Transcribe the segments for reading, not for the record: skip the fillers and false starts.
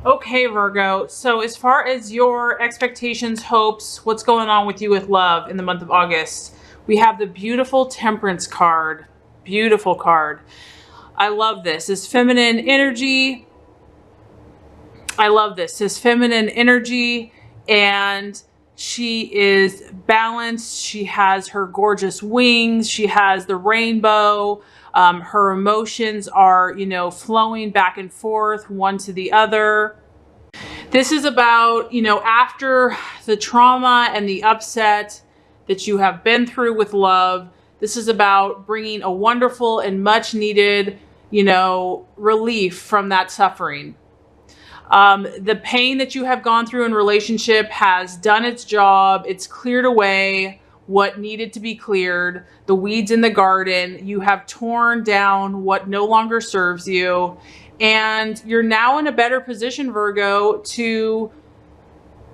Okay, Virgo. So as far as your expectations, hopes, what's going on with you with love in the month of August, we have the beautiful Temperance card. Beautiful card. I love this. This feminine energy. I love this. This feminine energy, and she is balanced. She has her gorgeous wings. She has the rainbow. Her emotions are, flowing back and forth, one to the other. This is about, after the trauma and the upset that you have been through with love, this is about bringing a wonderful and much needed, relief from that suffering. The pain that you have gone through in relationship has done its job. It's cleared away what needed to be cleared, the weeds in the garden. You have torn down what no longer serves you. And you're now in a better position, Virgo, to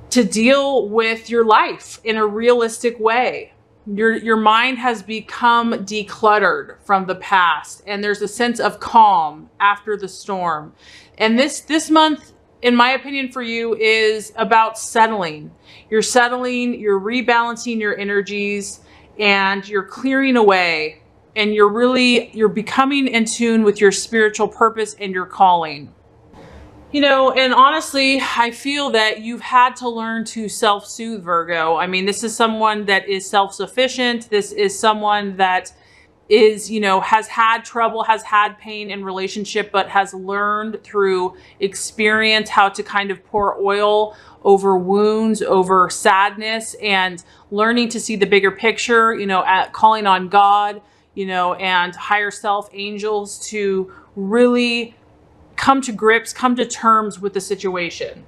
deal with your life in a realistic way. Your mind has become decluttered from the past, and there's a sense of calm after the storm. And this month, in my opinion, for you is about settling. You're settling, you're rebalancing your energies, and you're clearing away, and you're becoming in tune with your spiritual purpose and your calling. And honestly, I feel that you've had to learn to self-soothe, Virgo. I mean, this is someone that is self-sufficient. This is someone that is, has had trouble, has had pain in relationship, but has learned through experience how to kind of pour oil over wounds, over sadness, and learning to see the bigger picture, calling on God, and higher self, angels, to really come to grips, come to terms with the situation.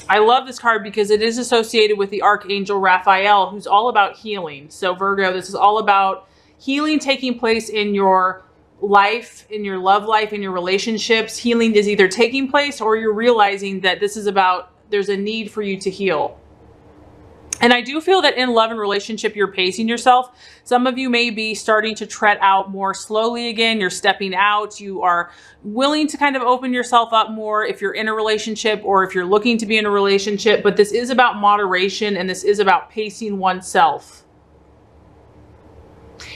I love this card because it is associated with the Archangel Raphael, who's all about healing. So Virgo, this is all about healing taking place in your life, in your love life, in your relationships. Healing is either taking place or you're realizing that this is about, there's a need for you to heal. And I do feel that in love and relationship, you're pacing yourself. Some of you may be starting to tread out more slowly again. You're stepping out. You are willing to kind of open yourself up more if you're in a relationship or if you're looking to be in a relationship. But this is about moderation, and this is about pacing oneself.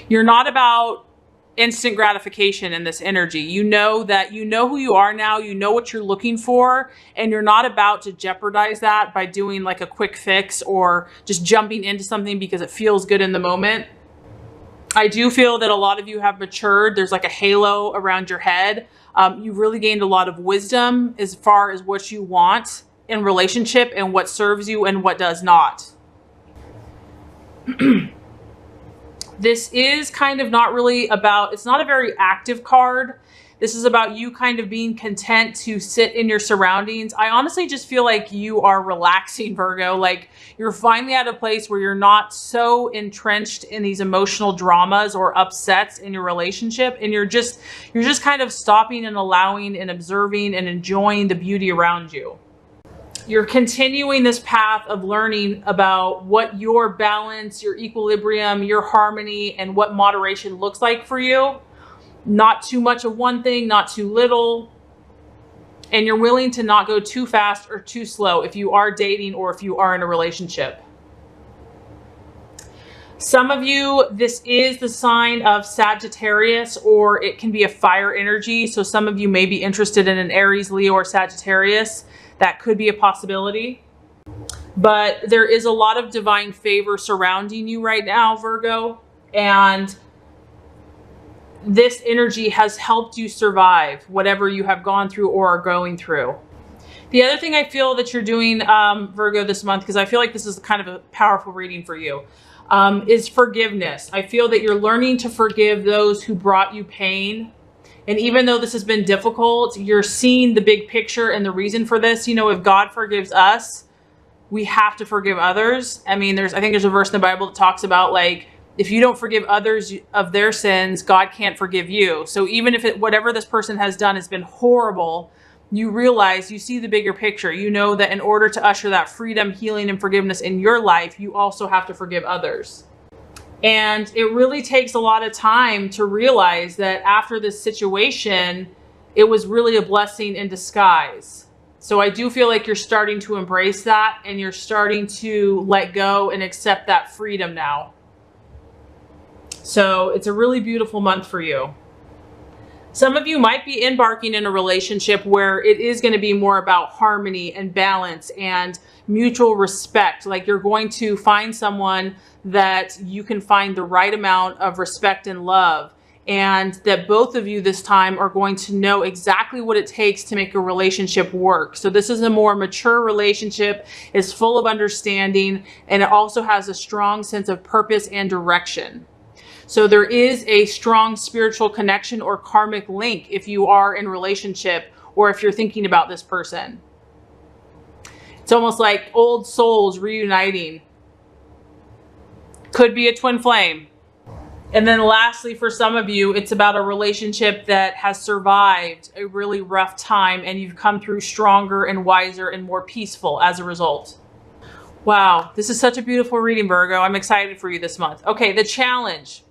You're not about instant gratification in this energy. You know that you know who you are now, you know what you're looking for, and you're not about to jeopardize that by doing like a quick fix or just jumping into something because it feels good in the moment. I do feel that a lot of you have matured. There's like a halo around your head. You've really gained a lot of wisdom as far as what you want in relationship and what serves you and what does not. This is kind of not really about, it's not a very active card. This is about you kind of being content to sit in your surroundings. I honestly just feel like you are relaxing, Virgo. Like you're finally at a place where you're not so entrenched in these emotional dramas or upsets in your relationship. And you're just kind of stopping and allowing and observing and enjoying the beauty around you. You're continuing this path of learning about what your balance, your equilibrium, your harmony, and what moderation looks like for you. Not too much of one thing, not too little. And you're willing to not go too fast or too slow if you are dating or if you are in a relationship. Some of you, this is the sign of Sagittarius, or it can be a fire energy. So some of you may be interested in an Aries, Leo, or Sagittarius. That could be a possibility. But there is a lot of divine favor surrounding you right now, Virgo. And this energy has helped you survive whatever you have gone through or are going through. The other thing I feel that you're doing, Virgo, this month, because I feel like this is kind of a powerful reading for you, is forgiveness. I feel that you're learning to forgive those who brought you pain. And even though this has been difficult, you're seeing the big picture and the reason for this. If God forgives us, we have to forgive others. I mean, I think there's a verse in the Bible that talks about, like, if you don't forgive others of their sins, God can't forgive you. So even if whatever this person has done has been horrible, you realize, you see the bigger picture. You know that in order to usher that freedom, healing, and forgiveness in your life, you also have to forgive others. And it really takes a lot of time to realize that after this situation, it was really a blessing in disguise. So I do feel like you're starting to embrace that and you're starting to let go and accept that freedom now. So it's a really beautiful month for you. Some of you might be embarking in a relationship where it is going to be more about harmony and balance and mutual respect. Like you're going to find someone that you can find the right amount of respect and love, and that both of you this time are going to know exactly what it takes to make a relationship work. So this is a more mature relationship, it's full of understanding, and it also has a strong sense of purpose and direction. So there is a strong spiritual connection or karmic link if you are in a relationship or if you're thinking about this person. It's almost like old souls reuniting. Could be a twin flame. And then lastly, for some of you, it's about a relationship that has survived a really rough time and you've come through stronger and wiser and more peaceful as a result. Wow, this is such a beautiful reading, Virgo. I'm excited for you this month. Okay, the challenge.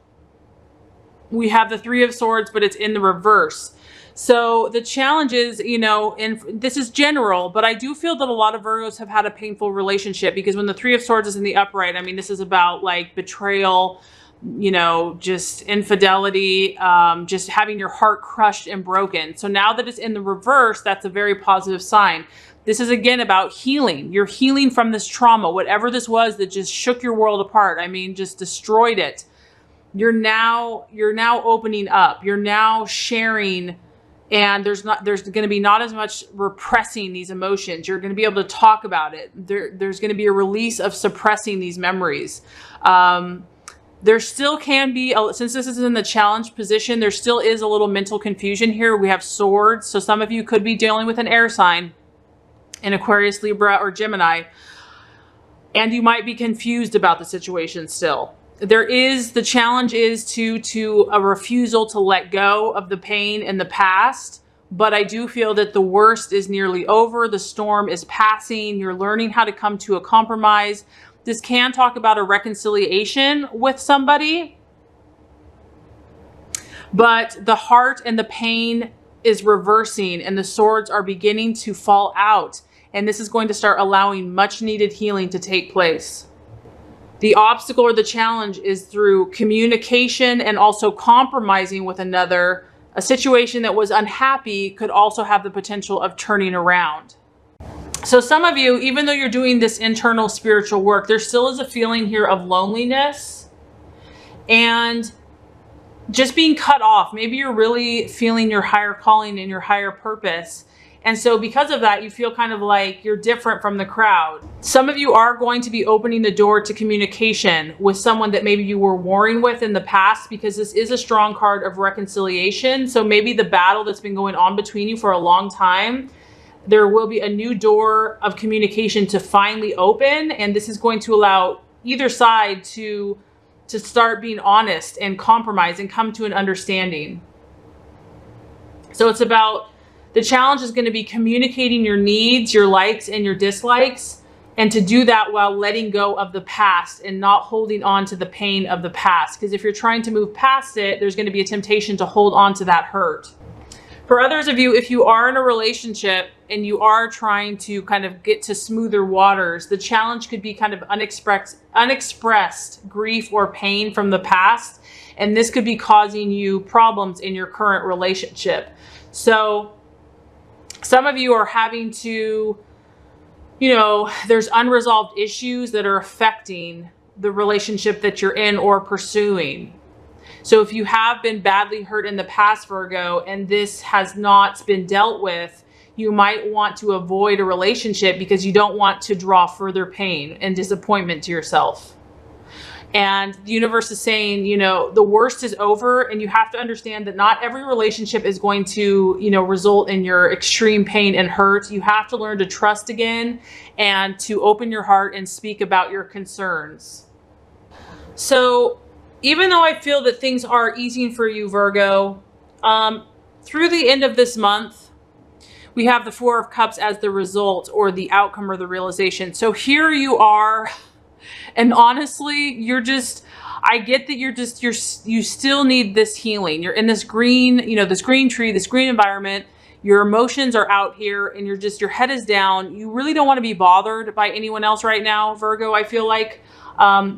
We have the Three of Swords, but it's in the reverse. So the challenge is, you know, and this is general, but I do feel that a lot of Virgos have had a painful relationship, because when the Three of Swords is in the upright, I mean, this is about like betrayal, you know, just infidelity, just having your heart crushed and broken. So now that it's in the reverse, that's a very positive sign. This is again about healing. You're healing from this trauma, whatever this was that just shook your world apart. I mean, just destroyed it. You're now opening up. You're now sharing, and there's going to be not as much repressing these emotions. You're going to be able to talk about it. There's going to be a release of suppressing these memories. There still can be, since this is in the challenge position, there still is a little mental confusion here. We have swords. So some of you could be dealing with an air sign, an Aquarius, Libra, or Gemini, and you might be confused about the situation still. The challenge is to a refusal to let go of the pain in the past. But I do feel that the worst is nearly over. The storm is passing. You're learning how to come to a compromise. This can talk about a reconciliation with somebody. But the heart and the pain is reversing and the swords are beginning to fall out. And this is going to start allowing much needed healing to take place. The obstacle or the challenge is through communication and also compromising with another. A situation that was unhappy could also have the potential of turning around. So some of you, even though you're doing this internal spiritual work, there still is a feeling here of loneliness and just being cut off. Maybe you're really feeling your higher calling and your higher purpose. And so because of that, you feel kind of like you're different from the crowd. Some of you are going to be opening the door to communication with someone that maybe you were warring with in the past, because this is a strong card of reconciliation. So maybe the battle that's been going on between you for a long time, there will be a new door of communication to finally open. And this is going to allow either side to start being honest and compromise and come to an understanding. So it's about, the challenge is going to be communicating your needs, your likes and your dislikes, and to do that while letting go of the past and not holding on to the pain of the past. Because if you're trying to move past it, there's going to be a temptation to hold on to that hurt. For others of you, if you are in a relationship and you are trying to kind of get to smoother waters, the challenge could be kind of unexpressed grief or pain from the past. And this could be causing you problems in your current relationship. So some of you are having to, you know, there's unresolved issues that are affecting the relationship that you're in or pursuing. So if you have been badly hurt in the past, Virgo, and this has not been dealt with, you might want to avoid a relationship because you don't want to draw further pain and disappointment to yourself. And the universe is saying, you know, the worst is over, and you have to understand that not every relationship is going to, you know, result in your extreme pain and hurt. You have to learn to trust again and to open your heart and speak about your concerns. So even though I feel that things are easing for you, Virgo, through the end of this month, we have the Four of Cups as the result or the outcome or the realization. So here you are. And honestly, I get that you still need this healing. You're in this green, you know, this green tree, this green environment. Your emotions are out here and your head is down. You really don't want to be bothered by anyone else right now, Virgo. I feel like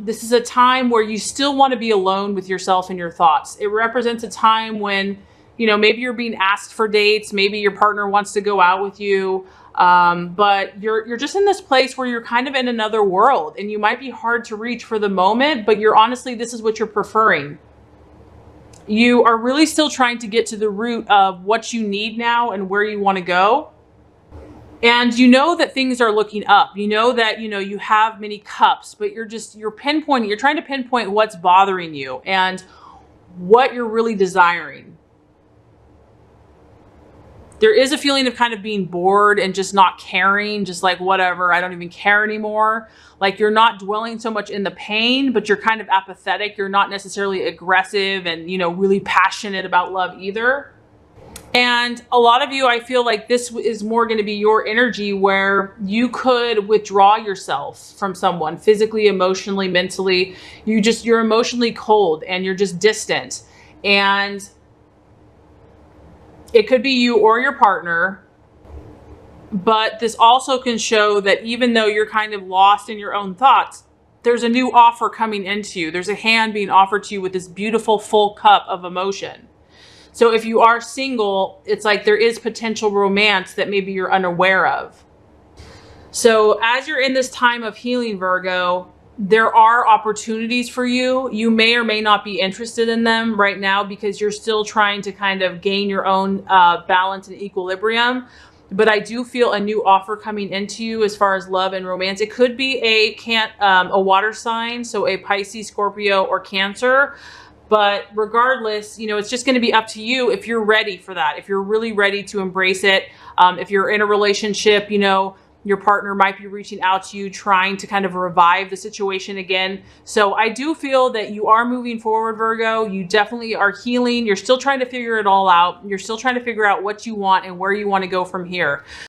this is a time where you still want to be alone with yourself and your thoughts. It represents a time when, you know, maybe you're being asked for dates, maybe your partner wants to go out with you, but you're just in this place where you're kind of in another world, and you might be hard to reach for the moment, but you're honestly, this is what you're preferring. You are really still trying to get to the root of what you need now and where you want to go. And you know that things are looking up. You know that, you know, you have many cups, but you're pinpointing, you're trying to pinpoint what's bothering you and what you're really desiring. There is a feeling of kind of being bored and just not caring, just like, whatever, I don't even care anymore. Like, you're not dwelling so much in the pain, but you're kind of apathetic. You're not necessarily aggressive and, you know, really passionate about love either. And a lot of you, I feel like this is more going to be your energy where you could withdraw yourself from someone physically, emotionally, mentally. You're emotionally cold and you're just distant. And it could be you or your partner, but this also can show that even though you're kind of lost in your own thoughts, there's a new offer coming into you. There's a hand being offered to you with this beautiful full cup of emotion. So if you are single, it's like there is potential romance that maybe you're unaware of. So as you're in this time of healing, Virgo, there are opportunities for you. You may or may not be interested in them right now because you're still trying to kind of gain your own balance and equilibrium. But I do feel a new offer coming into you as far as love and romance. It could be a water sign, so a Pisces, Scorpio, or Cancer. But regardless, you know, it's just going to be up to you if you're ready for that, if you're really ready to embrace it. If you're in a relationship, you know, your partner might be reaching out to you, trying to kind of revive the situation again. So I do feel that you are moving forward, Virgo. You definitely are healing. You're still trying to figure it all out. You're still trying to figure out what you want and where you want to go from here.